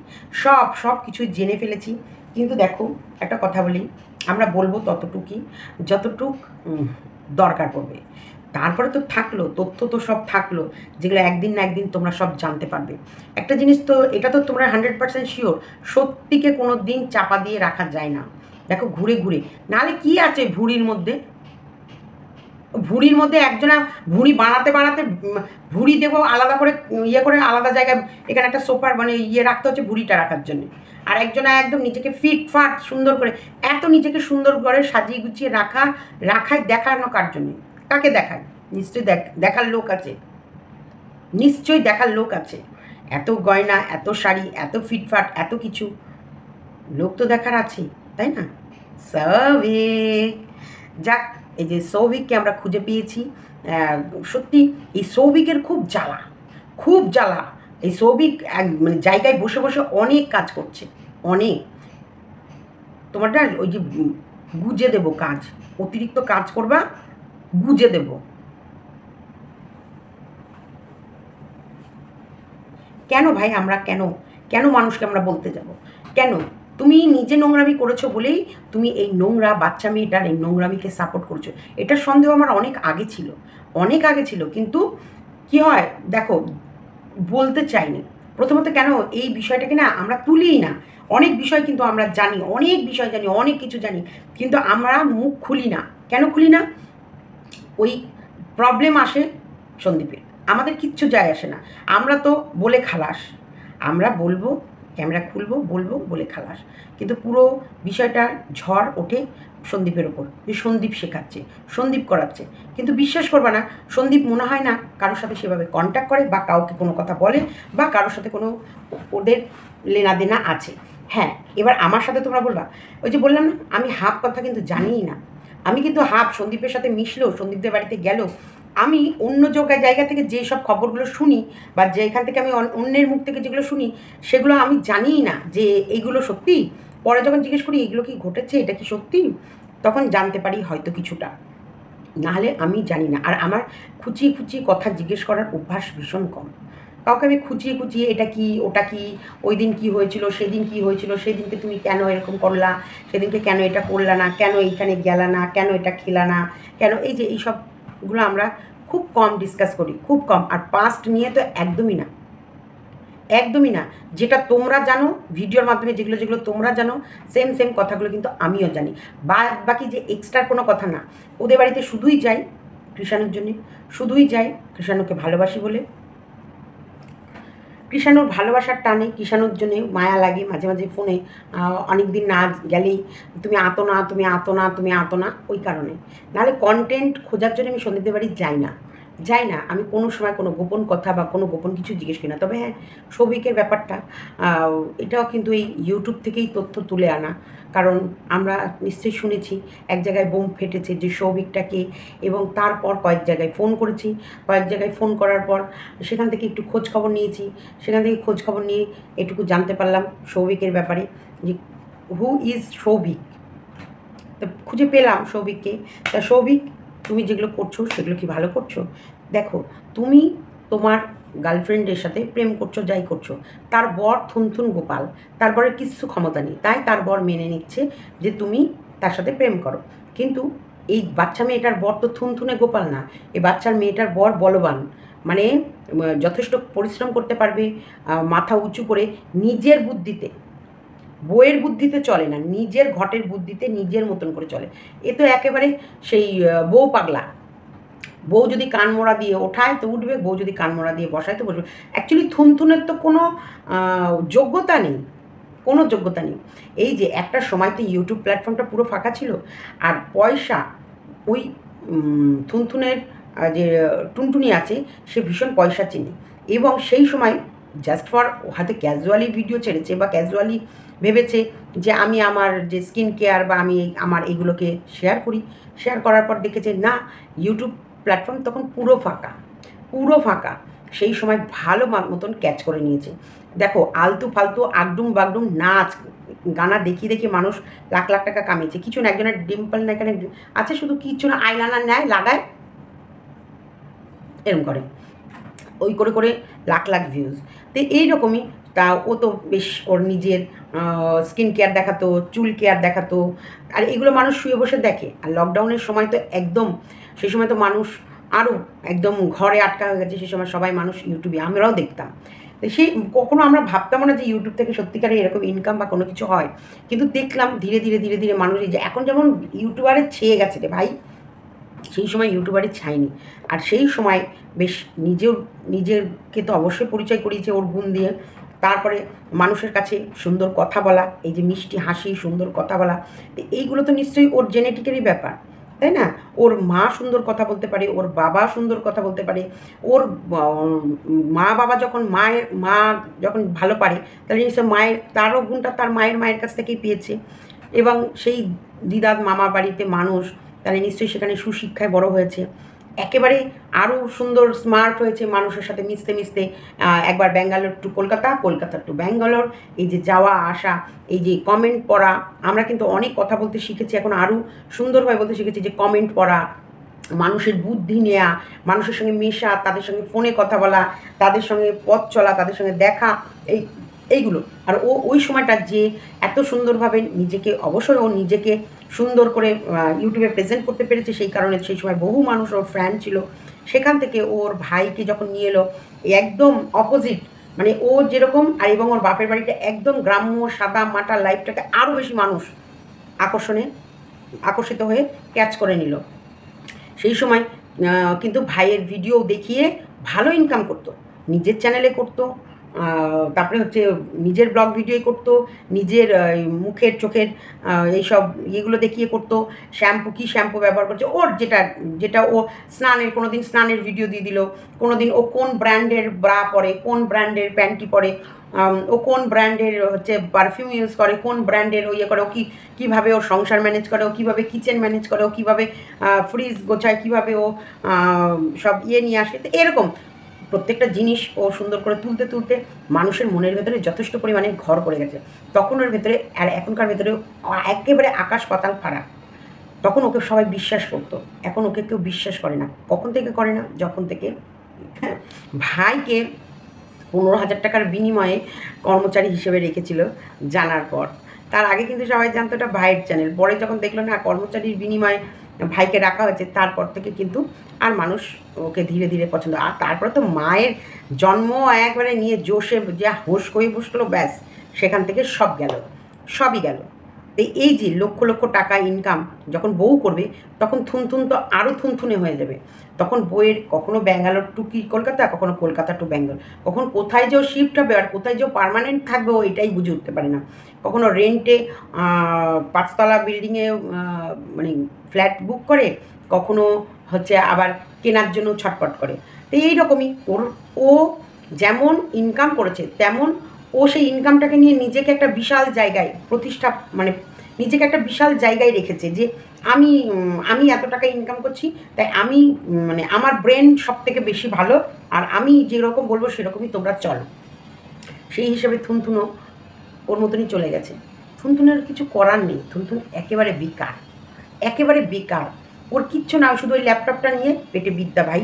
S1: সব কিছুই জেনে ফেলেছি। কিন্তু দেখো একটা কথা বলি, আমরা বলবো যতটুক দরকার পড়বে, তারপরে তো থাকলো তথ্য, তো সব থাকলো যেগুলো একদিন না একদিন তোমরা সব জানতে পারবে। একটা জিনিস তো এটা তো তোমরা 100% শিওর, সত্যিকে কোনো দিন চাপা দিয়ে রাখা যায় না। দেখো ঘুরে নাহলে কি আছে ভুঁড়ির মধ্যে একজনা ভুঁড়ি বানাতে ভুঁড়ি দেবো আলাদা করে করে আলাদা জায়গায়, এখানে একটা সোফার মানে রাখতে হচ্ছে ভুঁড়িটা রাখার জন্য, আর একজনা একদম নিজেকে ফিটফাট সুন্দর করে, এত নিজেকে সুন্দর করে সাজিয়ে গুছিয়ে রাখায় দেখানো কার জন্য, কাকে দেখায়? নিশ্চয়ই দেখার লোক আছে, এত গয়না, এত শাড়ি, এত ফিটফাট, এত কিছু, লোক তো দেখার আছে, তাই না? সৌভিক, যাক, এই যে সৌভিককে আমরা খুঁজে পেয়েছি। সত্যি এই সৌভিকের খুব জ্বালা। এই সৌভিক মানে জায়গায় বসে অনেক কাজ করছে, অনেক। তোমারটা ওই যে গুজে দেবো কাজ, অতিরিক্ত কাজ করবা, গুজে দেব। কেন ভাই, আমরা কেন মানুষকে আমরা বলতে যাব? কেন? তুমি নিজে নোংরামি করেছো বলেই তুমি এই নোংরা বাচ্চা মেয়েটার এই নোংরামিকে সাপোর্ট করছো, এটার সন্দেহ আমার অনেক আগে ছিল, কিন্তু কি হয় দেখো, বলতে চাইনি প্রথমত। কেন এই বিষয়টাকে না আমরা তুলিই না? অনেক বিষয় কিন্তু আমরা জানি, অনেক কিছু জানি, কিন্তু আমরা মুখ খুলি না। কেন খুলি না? ওই প্রবলেম আসে সন্দীপের, আমাদের কিচ্ছু যায় আসে না, আমরা তো বলে খালাস, আমরা বলবো, ক্যামেরা খুলবো, বলবো, বলে খালাস। কিন্তু পুরো বিষয়টার ঝড় ওঠে সন্দীপের ওপর, যে সন্দীপ শেখাচ্ছে, সন্দীপ করাচ্ছে। কিন্তু বিশ্বাস করবা না, সন্দীপ মনে হয় না কারোর সাথে সেভাবে কন্ট্যাক্ট করে, বা কাউকে কোনো কথা বলে, বা কারোর সাথে কোনো ওদের লেনাদেনা আছে। হ্যাঁ, এবার আমার সাথে তোমরা বলবা, ওই যে বললাম না, আমি হাফ কথা কিন্তু জানিই না। আমি কিন্তু হাফ সন্দীপের সাথে মিশলো, সন্দীপদের বাড়িতে গেল, আমি অন্য জায়গা থেকে যে সব খবরগুলো শুনি, বা যেখান থেকে আমি অন্যের মুখ থেকে যেগুলো শুনি, সেগুলো আমি জানিই না যে এইগুলো সত্যি। পরে যখন জিজ্ঞেস করি এগুলো কি ঘটেছে, এটা কি সত্যি, তখন জানতে পারি হয়তো কিছুটা, নাহলে আমি জানি না। আর আমার খুঁচিয়ে কথা জিজ্ঞেস করার অভ্যাস ভীষণ কম। কাউকে আমি খুঁচিয়ে এটা কি, ওটা কি, ওই দিন কী হয়েছিল, সেদিন কী হয়েছিল, সেদিনকে তুমি কেন এরকম করলা, সেদিনকে কেন এটা করলা না, কেন এইখানে গেলা না, কেন এটা খেলা না, কেন, এই যে এইসবগুলো আমরা খুব কম ডিসকাস করি, খুব কম। আর পাস্ট নিয়ে তো একদমই না। যেটা তোমরা জানো ভিডিওর মাধ্যমে, যেগুলো তোমরা জানো, সেম কথাগুলো কিন্তু আমিও জানি। বাকি যে এক্সট্রা কোনো কথা না। ওদের বাড়িতে শুধুই যাই কৃষাণুর জন্যে, শুধুই যাই কৃষাণুকে ভালোবাসি বলে। কৃষাণুর ভালোবাসার টানে, কৃষাণুর জন্যে মায়া লাগে মাঝে মাঝে ফোনে অনেক দিন না গেলেই তুমি আতো না, তুমি আতো না, তুমি আতো না, ওই কারণে। নাহলে কন্টেন্ট খোঁজার জন্য আমি সন্দীপদের বাড়ি যাই না। আমি কোনো সময় কোনো গোপন কথা বা কোনো গোপন কিছু জিজ্ঞেস করি না। তবে হ্যাঁ, সৌভিকের ব্যাপারটা এটাও কিন্তু এই ইউটিউব থেকেই তথ্য তুলে আনা। কারণ আমরা নিশ্চয়ই শুনেছি এক জায়গায় বোম ফেটেছে যে সৌভিকটাকে, এবং তারপর কয়েক জায়গায় ফোন করেছি, কয়েক জায়গায় ফোন করার পর সেখান থেকে একটু খোঁজ খবর নিয়েছি, সেখান থেকে খোঁজ খবর নিয়ে এটুকু জানতে পারলাম সৌভিকের ব্যাপারে যে হু ইজ সৌভিক। তা খুঁজে পেলাম সৌভিককে। তা সৌভিক, তুমি যেগুলো করছো সেগুলো কি ভালো করছো? দেখো, তুমি তোমার গার্লফ্রেন্ডের সাথে প্রেম করছো, যাই করছো, তার বর থুনথুন গোপাল, তারপরে কিচ্ছু ক্ষমতা নেই, তাই তার বর মেনে নিচ্ছে যে তুমি তার সাথে প্রেম করো। কিন্তু এই বাচ্চা মেয়েটার বর তো থুনথুনে গোপাল না, এই বাচ্চার মেয়েটার বর বলবান, মানে যথেষ্ট পরিশ্রম করতে পারবে, মাথা উঁচু করে নিজের বুদ্ধিতে, বইয়ের বুদ্ধিতে চলে না, নিজের ঘটের বুদ্ধিতে নিজের মতন করে চলে। এ তো একেবারে সেই বউ পাগলা। বউ যদি কানমোড়া দিয়ে ওঠায় তো উঠবে, বউ যদি কানমোড়া দিয়ে বসায় তো বসবে। অ্যাকচুয়ালি থুনথুনের তো কোনো যোগ্যতা নেই, কোনো যোগ্যতা নেই। এই যে একটা সময় তো ইউটিউব প্ল্যাটফর্মটা পুরো ফাঁকা ছিল, আর পয়সা ওই থুনথুনের যে টুনটুনি আছে সে ভীষণ পয়সা চেনে, এবং সেই সময় জাস্ট ফর হাতে ক্যাজুয়ালি ভিডিও ছেড়েছে বা ক্যাজুয়ালি ভেবেছে যে আমি আমার যে স্কিন কেয়ার বা আমি আমার এগুলোকে শেয়ার করি, শেয়ার করার পর দেখেছে না, ইউটিউব প্ল্যাটফর্ম তখন পুরো ফাঁকা, পুরো ফাঁকা। সেই সময় ভালো মতন ক্যাচ করে নিয়েছে। দেখো, আলতু ফালতু আগডুম বাগডুম নাচ গানা দেখিয়ে দেখিয়ে মানুষ লাখ লাখ টাকা কামিয়েছে। কিছু না, একজনের ডিম্পল না এখানে আছে, শুধু কিছু না, আইলাইনার নেয় লাগায়, এরকম করে, ওই করে করে লাখ লাখ ভিউজ। তো এইরকমই, তা ও তো বেশ ওর নিজের স্কিন কেয়ার দেখাতো, চুল কেয়ার দেখাতো, আর এগুলো মানুষ শুয়ে বসে দেখে। আর লকডাউনের সময় তো একদম, সেই সময় তো মানুষ আরও একদম ঘরে আটকা হয়ে গেছে, সেই সময় সবাই মানুষ ইউটিউবে, আমরাও দেখতাম। তো সেই কখনো আমরা ভাবতাম না যে ইউটিউব থেকে সত্যিকারে এরকম ইনকাম বা কোনো কিছু হয়, কিন্তু দেখলাম ধীরে ধীরে ধীরে ধীরে মানুষ, এই যে এখন যেমন ইউটিউবারের ছেয়ে গেছে রে ভাই, সেই সময় ইউটিউবারই ছাইনি। আর সেই সময় বেশ নিজেরকে তো অবশ্যই পরিচয় করিয়েছে ওর গুণ দিয়ে। তারপরে মানুষের কাছে সুন্দর কথা বলা, এই যে মিষ্টি হাসি, সুন্দর কথা বলা, এইগুলো তো নিশ্চয়ই ওর জেনেটিকেরই ব্যাপার, তাই না? ওর মা সুন্দর কথা বলতে পারে, ওর বাবা সুন্দর কথা বলতে পারে, ওর মা বাবা যখন মা যখন ভালো পারে, তাহলে নিশ্চয় মায়ের তারও গুণটা তার মায়ের কাছ থেকেই পেয়েছে। এবং সেই দিদার মামা বাড়িতে মানুষ, তাহলে নিশ্চয়ই সেখানে সুশিক্ষায় বড় হয়েছে, একেবারে আরও সুন্দর স্মার্ট হয়েছে মানুষের সাথে মিশতে মিশতে। একবার ব্যাঙ্গালোর টু কলকাতা, কলকাতা টু ব্যাঙ্গালোর, এই যে যাওয়া আসা, এই যে কমেন্ট পড়া, আমরা কিন্তু অনেক কথা বলতে শিখেছি, এখন আরও সুন্দরভাবে বলতে শিখেছি, যে কমেন্ট পড়া, মানুষের বুদ্ধি নেওয়া, মানুষের সঙ্গে মেশা, তাদের সঙ্গে ফোনে কথা বলা, তাদের সঙ্গে পথ চলা, তাদের সঙ্গে দেখা, এইগুলো। আর ও ওই সময়টা যে এত সুন্দরভাবে নিজেকে, অবশ্যই ও নিজেকে সুন্দর করে ইউটিউবে প্রেজেন্ট করতে পেরেছে, সেই কারণে সেই সময় বহু মানুষ ওর ফ্যান ছিল। সেখান থেকে ওর ভাইকে যখন নিয়ে এলো, একদম অপোজিট, মানে ও যেরকম, আর এবং ওর বাপের বাড়িটা একদম গ্রাম্য সাদা মাটা লাইফটাকে আরও বেশি মানুষ আকর্ষিত হয়ে ক্যাচ করে নিল। সেই সময় কিন্তু ভাইয়ের ভিডিও দেখিয়ে ভালো ইনকাম করতো, নিজের চ্যানেলে করতো, তারপরে হচ্ছে নিজের ব্লগ ভিডিও করতো, নিজের মুখের চোখের এইসব ইয়েগুলো দেখিয়ে করতো, কী শ্যাম্পু ব্যবহার করছে, ওর যেটা ও স্নানের, কোনো দিন স্নানের ভিডিও দিয়ে দিল, কোনো দিন ও কোন ব্র্যান্ডের ব্রা পরে, কোন ব্র্যান্ডের প্যান্টি পরে, ও কোন ব্র্যান্ডের হচ্ছে পারফিউম ইউজ করে, কোন ব্র্যান্ডের ও ইয়ে করে, ও কীভাবে ও সংসার ম্যানেজ করে, ও কীভাবে কিচেন ম্যানেজ করে, ও কীভাবে ফ্রিজ গোছায়, কীভাবে ও সব ইয়ে নিয়ে আসে। তো এরকম প্রত্যেকটা জিনিস ও সুন্দর করে তুলতে তুলতে মানুষের মনের ভেতরে যথেষ্ট পরিমাণে ঘর করে গেছে। তখন ওর ভেতরে আর এখনকার ভেতরে একেবারে আকাশ পাতাল ফারাক। তখন ওকে সবাই বিশ্বাস করতো, এখন ওকে কেউ বিশ্বাস করে না। কখন থেকে করে না? যখন থেকে ভাইকে 15,000 টাকার বিনিময়ে কর্মচারী হিসেবে রেখেছিল জানার পর। তার আগে কিন্তু সবাই জানতো এটা ভাইয়ের চ্যানেল, পরে যখন দেখলো না কর্মচারীর বিনিময়ে ভাইকে রাখা হয়েছে, তারপর থেকে কিন্তু আর মানুষ ওকে ধীরে ধীরে পছন্দ। আর তারপরে তো মায়ের জন্ম একবারে নিয়ে জোশে যা হোশ করে বসলো, ব্যাস সেখান থেকে সব গেল, সবই গেল। এই যে লক্ষ লক্ষ টাকা ইনকাম যখন বউ করবে তখন থুনথুন তো আরও থুনথুনে হয়ে যাবে। তখন বউয়ের কখনো ব্যাঙ্গালোর টু কি কলকাতা, কখনো কলকাতা টু ব্যাঙ্গালোর, কখন কোথায় যেও শিফট হবে আর কোথায় যেও পার্মানেন্ট থাকবে ও এটাই বুঝে উঠতে পারে না। কখনো রেন্টে 5তলা বিল্ডিংয়ে মানে ফ্ল্যাট বুক করে, কখনো হচ্ছে আবার কেনার জন্য ছটপট করে। তো এইরকমই ও যেমন ইনকাম করেছে তেমন ও সেই ইনকামটাকে নিয়ে নিজেকে একটা বিশাল জায়গায় প্রতিষ্ঠা, মানে নিজেকে একটা বিশাল জায়গায় রেখেছে যে আমি এত টাকা ইনকাম করছি, তাই আমি মানে আমার ব্রেন সব থেকে বেশি ভালো, আর আমি যেরকম বলবো সেরকমই তোমরা চলো। সেই হিসেবে থুনথুনও ওর মতনই চলে গেছে। থুনথুনের কিছু করার নেই, থুনথুন একেবারে বেকার, একেবারে বেকার। ওর কিচ্ছু না, শুধু ওই ল্যাপটপটা নিয়ে পেটে বিদ্যা। ভাই,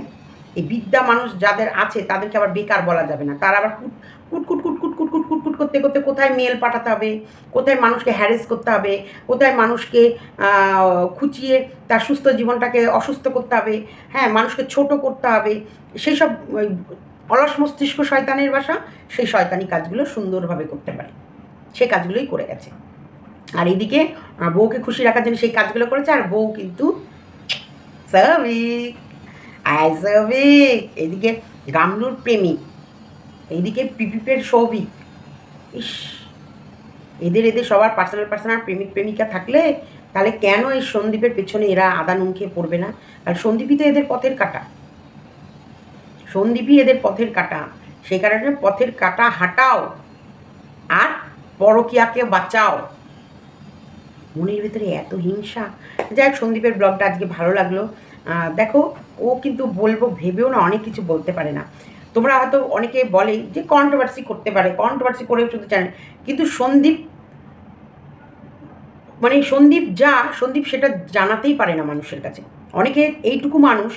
S1: এই বিদ্যা মানুষ যাদের আছে তাদেরকে আবার বেকার বলা যাবে না। তার আবার কুটকুট কুটকুট কুটকুট কুটকুট করতে করতে কোথায় মেল পাঠাতে হবে, কোথায় মানুষকে হ্যারেস করতে হবে, কোথায় মানুষকে খুঁচিয়ে তার সুস্থ জীবনটাকে অসুস্থ করতে হবে, হ্যাঁ মানুষকে ছোট করতে হবে, সেই সব অলস মস্তিষ্ক শয়তানের বাসা, সেই শয়তানি কাজগুলো সুন্দরভাবে করতে পারে, সে কাজগুলোই করে গেছে। আর এইদিকে বউকে খুশি রাখার জন্য সেই কাজগুলো করেছে, আর বউ কিন্তু সৌভিক সৌভিক, এইদিকে গামলুর প্রেমিক, এইদিকে পিপিপের সৌভিক। ইস, এদের সবার পার্সোনাল প্রেমিক প্রেমিকা থাকলে তাহলে কেন এই সন্দীপের পেছনে এরা আদা নুন খেয়ে পড়বে না? আর সন্দীপই তো এদের পথের কাটা, সন্দীপই এদের পথের কাটা। সেই কারণে পথের কাটা হাটাও আর পরকীয়াকে বাঁচাও। মনের ভিতরে এত হিংসা। যাই হোক, সন্দীপের ব্লগটা আজকে ভালো লাগলো। দেখো, ও কিন্তু বলবো ভেবেও না অনেক কিছু বলতে পারে না। তোমরা হয়তো অনেকে বলে যে কন্ট্রোভার্সি করতে পারে, কন্ট্রোভার্সি করেও শুধু জানে, কিন্তু সন্দীপ মানে সন্দীপ সেটা জানাতেই পারে না মানুষের কাছে। অনেকে এইটুকু মানুষ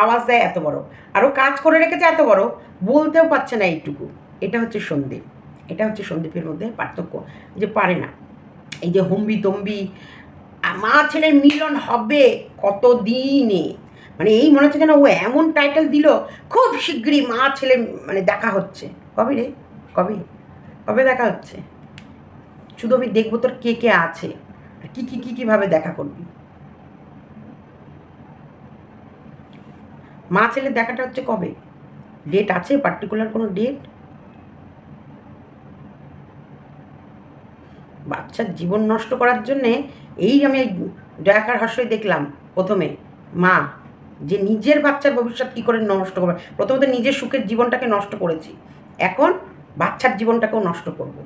S1: আওয়াজ দেয় এত বড়, আরও কাজ করে রেখেছে এত বড়, বলতেও পারছে না এইটুকু। এটা হচ্ছে সন্দীপ, এটা হচ্ছে সন্দীপের মধ্যে পার্থক্য, যে পারে না। এই যে হম্বি তম্বি মা ছেলের মিলন হবে কত দিনে, মানে এই মনে হচ্ছে যেন ও এমন টাইটেল দিল খুব শীঘ্রই মা ছেলে মানে দেখা হচ্ছে। কবে রে, কবে কবে দেখা হচ্ছে? শুধু আমি দেখবো তোর কে কে আছে, কীভাবে দেখা করবি। মা ছেলে দেখাটা হচ্ছে কবে? ডেট আছে? পার্টিকুলার কোনো ডেট? বাচ্চার জীবন নষ্ট করার জন্যে এই আমি দয়াকার হর্ষই দেখলাম প্রথমে মা যে নিজের বাচ্চার ভবিষ্যৎ কী করে নষ্ট করবে। প্রথমত নিজের সুখের জীবনটাকে নষ্ট করেছি, এখন বাচ্চার জীবনটাকেও নষ্ট করব।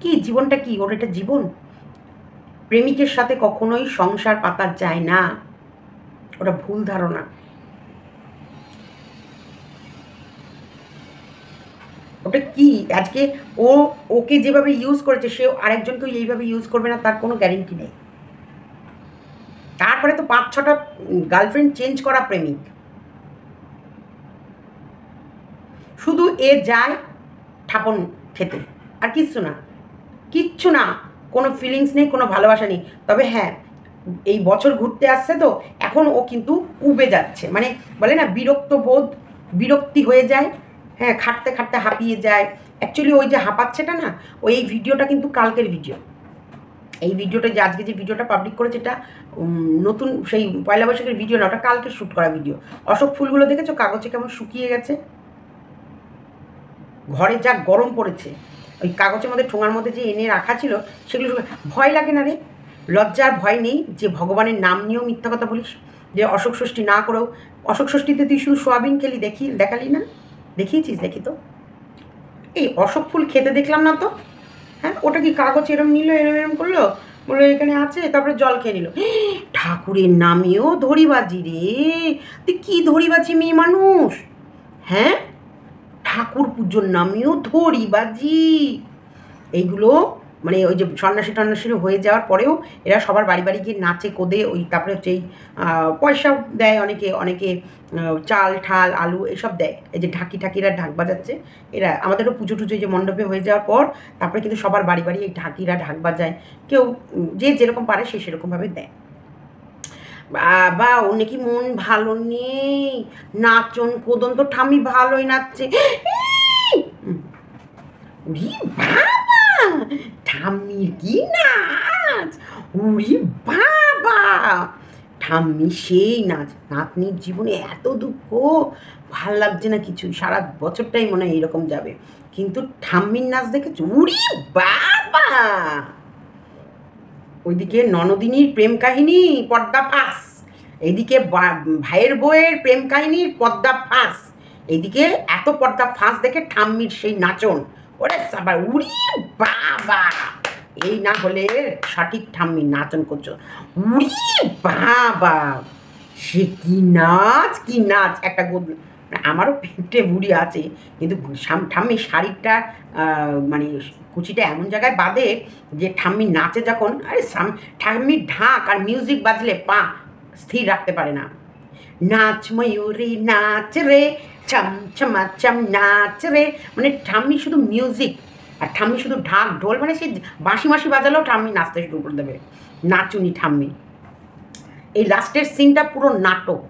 S1: কি জীবনটা কি ওর? এটা জীবন? প্রেমিকের সাথে কখনোই সংসার পাতা যায় না, ওটা ভুল ধারণা। ওটা কি আজকে ওকে যেভাবে ইউজ করেছে সে আরেকজনকেও এইভাবে ইউজ করবে না তার কোনো গ্যারেন্টি নেই। তারপরে তো 5-6টা গার্লফ্রেন্ড চেঞ্জ করা প্রেমিক। শুধু এ যায় ঠাপন খেতে, আর কিচ্ছু না, কিচ্ছু না। কোনো ফিলিংস নেই, কোনো ভালোবাসা নেই। তবে হ্যাঁ, এই বছর ঘুরতে আসছে তো এখন ও কিন্তু উবে যাচ্ছে, মানে বলে না বিরক্তি হয়ে যায়, হ্যাঁ খাটতে খাটতে হাঁপিয়ে যায়। অ্যাকচুয়ালি ওই যে হাঁপাচ্ছেটা না, ওই এই ভিডিওটা কিন্তু কালকের ভিডিও। এই ভিডিওটা যে আজকে যে ভিডিওটা পাবলিক করেছে এটা নতুন সেই পয়লা বৈশাখের ভিডিও না, ওটা কালকে শ্যুট করা ভিডিও। অশোক ফুলগুলো দেখেছো কাগজে কেমন শুকিয়ে গেছে? ঘরে যা গরম পড়েছে, ওই কাগজের মধ্যে ঠোঙার মধ্যে যে এনে রাখা ছিল সেগুলো ভয় লাগে না রে? লজ্জার ভয় নেই যে ভগবানের নাম নিয়েও মিথ্যা কথা বলিস? যে অশোক ষষ্ঠী না করেও, অশোক ষষ্ঠীতে তুই শুধু সোয়াবিন খেলি, দেখালি না? দেখিয়েছিস? দেখি তো এই অশোক ফুল খেতে দেখলাম না তো। হ্যাঁ, ওটা কি কাগজ এরম নিল, এরম করলো, বললো এখানে আছে, তারপরে জল খেয়ে নিল। ঠাকুরের নামেও ধরিবাজি রে! তুই কি ধরিবাজি মেয়ে মানুষ? হ্যাঁ, ঠাকুর পুজোর নামেও ধরিবাজি। এইগুলো মানে ওই যে সন্ন্যাসী টন্যাসী হয়ে যাওয়ার পরেও এরা সবার বাড়ি বাড়ি গিয়ে নাচে কোদে, ওই তারপরে হচ্ছে এই পয়সাও দেয় অনেকে চাল ঠাল আলু এসব দেয়। এই যে ঢাকিরা ঢাক বাজাচ্ছে, এরা আমাদেরও পুজো টুজো যে মণ্ডপে হয়ে যাওয়ার পর তারপরে কিন্তু সবার বাড়ি বাড়ি এই ঢাকিরা ঢাক বাজায়, কেউ যে যেরকম পারে সে সেরকমভাবে দেয়। বাবা, ও নাকি মন ভালো নেই, নাচন কোদন তো ঠামি ভালোই নাচছে। বাবা, ঠাম্মির কি নাচ! নাচ, উরি বাবা, ঠাম্মি সেই নাচ। নাতনির জীবনে এত দুঃখ, ভাল লাগছে না কিছুই, সারা বছরটাই মনে হয় এইরকম যাবে। কিন্তু ঠাম্মির নাচ দেখেছো, উরি বাবা। ওইদিকে ননদিনীর প্রেম কাহিনী পর্দা ফাঁস, এইদিকে ভাইয়ের বউয়ের প্রেম কাহিনীর পর্দা ফাঁস, এইদিকে এত পর্দা ফাঁস দেখে ঠাম্মির সেই নাচন, ওরে সাবার উরি বাবা। এই না হলে সঠিক ঠাম্মির নাচন করছো, উরি বাবা, সে কি নাচ কি নাচ। একটা আমারও পেটে বুড়ি আছে, কিন্তু ঠাম্মির শাড়িটা মানে কুচিটা এমন জায়গায় বাঁধে যে ঠাম্মি নাচে যখন, আরে ঠাম্মির ঢাক আর মিউজিক বাজলে পা স্থির রাখতে পারে না। নাচ ময়ূরী নাচ রে, ছম ছমা ছম নাচ রে, মানে ঠাম্মি শুধু মিউজিক আর ঠাম্মি শুধু ঢাক ঢোল, মানে সে বাঁশি মাসি বাজালেও ঠাম্মি নাচতে শুরু করে দেবে। নাচুনি ঠাম্মি। এই লাস্টের সিনটা পুরো নাটক,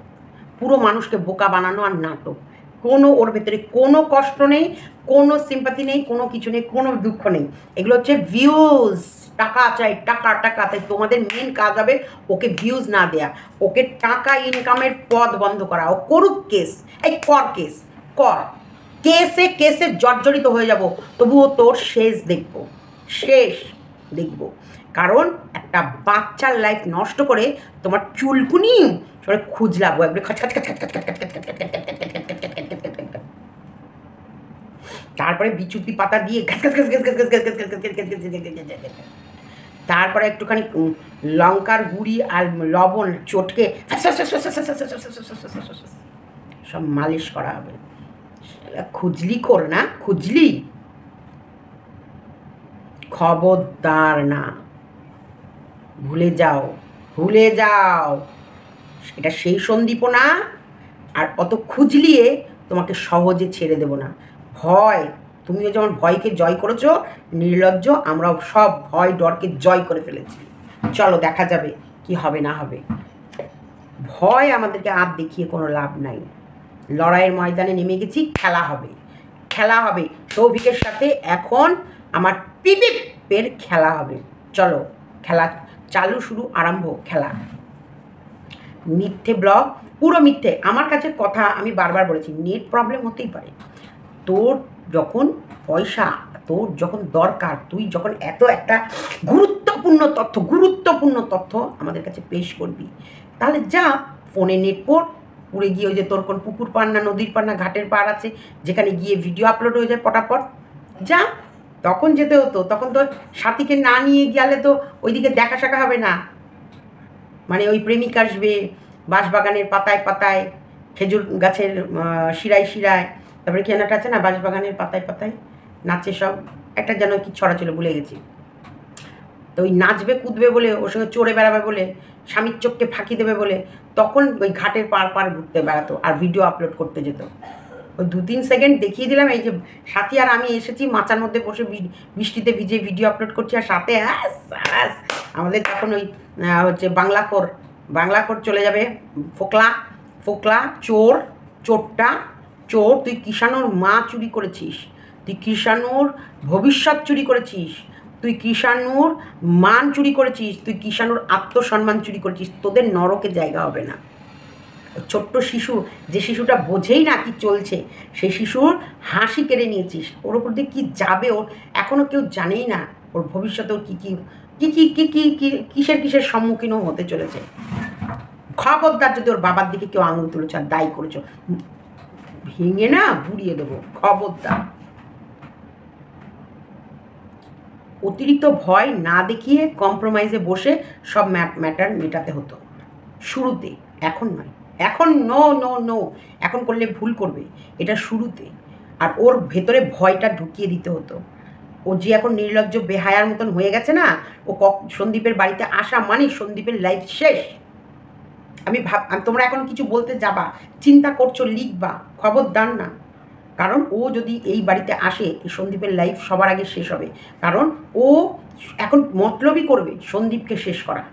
S1: পুরো মানুষকে বোকা বানানো আর নাটক। কোনো ওর ভেতরে কোনো কষ্ট নেই, কোনো সিম্পাথি নেই, কোনো কিছু নেই, কোনো দুঃখ নেই। এগুলো হচ্ছে ভিউজ, টাকা চাই, টাকা টাকা। তাই তোমাদের মেন কাজ হবে ওকে ভিউজ না দেয়া, ওকে টাকা ইনকামের পথ বন্ধ করা। ও করুক কেস, এই কর কেস, কর কেসে, কেসে জর্জরিত হয়ে যাব, তবুও তোর শেষ দেখবো, শেষ দেখবো। কারণ একটা বাচ্চার লাইফ নষ্ট করে তোমার চুলকুনি সবাই খুঁজলাবো একবার খাচ খাচ খাচ খাচ খাচ খাচ খাচ খাচ খাচ খাচ খাচ, তারপরে বিচুতি পাতা দিয়ে ঘাস ঘাস ঘাস ঘাস ঘাস ঘাস ঘাস ঘাস ঘাস ঘাস ঘাস, তারপরে একটুখানি লঙ্কার গুঁড়ি আর লবণ চটকে সব মালিশ করা হবে। খুজলি কর না, খুজলি, খবরদার না, ভুলে যাও, ভুলে যাও। এটা সেই সন্দীপও না, আর অত খুঁজলিয়ে তোমাকে সহজে ছেড়ে দেব না। ভয়, তুমিও যেমন ভয়কে জয় করেছো, নির্লজ্জ আমরাও সব ভয় ডরকে জয় করে ফেলেছি। চলো দেখা যাবে কি হবে না হবে। ভয় আমাদেরকে আর দেখিয়ে কোনো লাভ নাই। লড়াইয়ের ময়দানে নেমে গেছি, খেলা হবে, খেলা হবে। সৌভিকের সাথে এখন আমার পিপিপের খেলা হবে। চলো খেলা চালু, শুরু, আরম্ভ, খেলা। মিথ্যে ব্লগ, পুরো মিথ্যে। আমার কাছে কথা আমি বারবার বলেছি, নেট প্রবলেম হতেই পারে। তোর যখন পয়সা, তোর যখন দরকার, তুই যখন এত একটা গুরুত্বপূর্ণ তথ্য আমাদের কাছে পেশ করবি, তাহলে যা ফোনে নেট পড়, পুরে গিয়ে ওই যে তোর কোন পুকুর পাড় না নদীর পাড় না ঘাটের পাড় আছে, যেখানে গিয়ে ভিডিও আপলোড হয়ে যায় পটাপট, যা। তখন যেতে হতো, তখন তো সাথীকে না নিয়ে গেলে তো ওইদিকে দেখা শাখা হবে না। মানে ওই প্রেমিক আসবে বাঁশবাগানের পাতায় পাতায়, খেজুর গাছের শিরায় শিরায়, তারপরে কি একটা আছে না বাঁশবাগানের পাতায় পাতায় নাচে সব, একটা যেন কি ছড়া ছিল ভুলে গেছি। তো ওই নাচবে কুদবে বলে, ওর সঙ্গে চড়ে বেড়াবে বলে, স্বামীর চোখকে ফাঁকি দেবে বলে, তখন ওই ঘাটের পার পার ঘুরতে বেড়াতো আর ভিডিও আপলোড করতে যেত। ওই 2-3 সেকেন্ড দেখিয়ে দিলাম, এই যে সাথী আর আমি এসেছি মাচার মধ্যে বসে বৃষ্টিতে ভিজে ভিডিও আপলোড করছি, আর সাথে আমাদের তখন ওই হচ্ছে বাংলাখোর চলে যাবে, ফোকলা ফোকলা, চোর, চোরটা চোর, তুই কিষাণুর মা চুরি করেছিস, তুই কিষাণুর ভবিষ্যৎ চুরি করেছিস, তুই কিষাণুর মান চুরি করেছিস, তুই কিষাণুর আত্মসম্মান চুরি করেছিস। তোদের নরকে জায়গা হবে না। ছোট্ট শিশু, যে শিশুটা বোঝেই না কি চলছে, সেই শিশুর হাসি কেড়ে নিয়েছিস। ওর ওপর দিয়ে কী যাবে, ওর এখনও কেউ জানেই না ওর ভবিষ্যতেও কী কী কী কী কী কী কী কিসের কিসের সম্মুখীনও হতে চলেছে। খবরদার যদি ওর বাবার দিকে কেউ আঙুল তুলেছ আর দায়ী করেছ, ভেঙে না বুড়িয়ে দেবো, খবরদার। অতিরিক্ত ভয় না দেখিয়ে কম্প্রোমাইজে বসে সব ম্যাটার মেটাতে হতো শুরুতে, এখন নয়। এখন নো নো নো, এখন করলে ভুল করবে, এটা শুরুতে। আর ওর ভেতরে ভয়টা ঢুকিয়ে দিতে হতো। ও যে এখন নির্লজ্জ বেহায়ার মতন হয়ে গেছে না, ও সন্দীপের বাড়িতে আসা মানে সন্দীপের লাইফ শেষ। আমি তোমরা এখন কিছু বলতে যাবা, চিন্তা করছো, লিখবা, খবরদার না। কারণ ও যদি এই বাড়িতে আসে, এই সন্দীপের লাইফ সবার আগে শেষ হবে। কারণ ও এখন মতলবই করবে সন্দীপকে শেষ করা।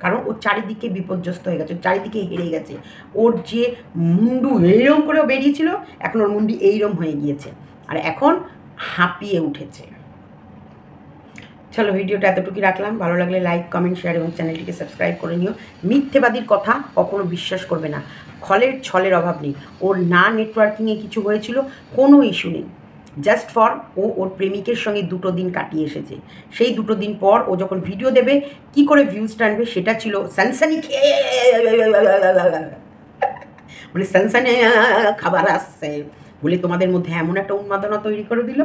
S1: কারণ ও চারিদিকে বিপর্যস্ত হয়ে গেছে, চারিদিকে হেরে গেছে। ওর যে মুন্ডু এইরম করেও বেরিয়েছিল, এখন ওর মুন্ডু এইরম হয়ে গিয়েছে, আর এখন হাঁপিয়ে উঠেছে। চলো ভিডিওটা এতটুকুই রাখলাম। ভালো লাগলে লাইক, কমেন্ট, শেয়ার এবং চ্যানেলটিকে সাবস্ক্রাইব করে নিও। মিথ্যেবাদীর কথা কখনো বিশ্বাস করবে না। ছলের অভাব নেই। ওর না নেটওয়ার্কিংয়ে কিছু হয়েছিল, কোনো ইস্যু নেই। জাস্ট ফর ওর প্রেমিকের সঙ্গে 2 দিন কাটিয়ে এসেছে। সেই 2 দিন পর ও যখন ভিডিও দেবে, কি করে ভিউজ টানবে সেটা ছিল সানসানি খেয়ে, মানে সানসানি খাবার আসছে বলে তোমাদের মধ্যে এমন একটা উন্মাদনা তৈরি করে দিল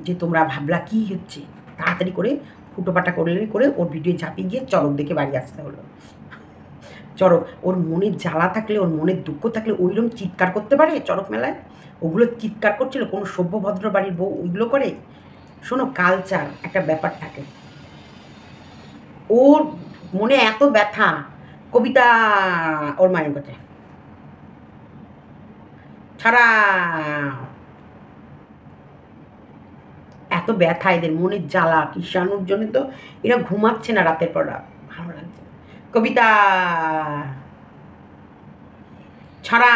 S1: যে তোমরা ভাবলা কী হচ্ছে, তাড়াতাড়ি করে ফুটোপাটা করে ওর ভিডিও ঝাঁপিয়ে গিয়ে চরক দেখে বাড়ি আসতে হলো। চরক, ওর মনের জ্বালা থাকলে, ওর মনের দুঃখ থাকলে ওইরকম চিৎকার করতে পারে চরক মেলায়? ওগুলো চিৎকার করছিল কোনো সভ্য ভদ্র বাড়ির বউ ওইগুলো করে? শোনো, কালচার একটা ব্যাপার থাকে। ওর মনে এত ব্যথা, কবিতা ওর মায়ের কাছে ছাড়া, এত ব্যথা এদের, মনের জ্বালা কিষাণুর জন্য তো এরা ঘুমাচ্ছে না রাতের পর রাত। ভালো লাগছে। কবিতা ছাড়া,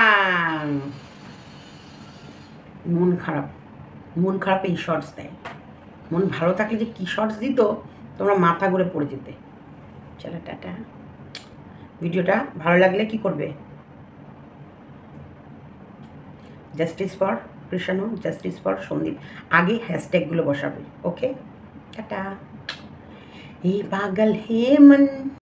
S1: মন খারাপ, মন খারাপে এই শর্টস দেয়। মন ভালো থাকলে যে কী শর্টস দিত তোমরা মাথা ঘুরে পড়ে যেতে। চলো টাটা। ভিডিওটা ভালো লাগলে কি করবে? Justice for Krishna, justice for Sandeep, আগে হ্যাশট্যাগুলো বসাবে। Okay, tata. ये पागल है मन।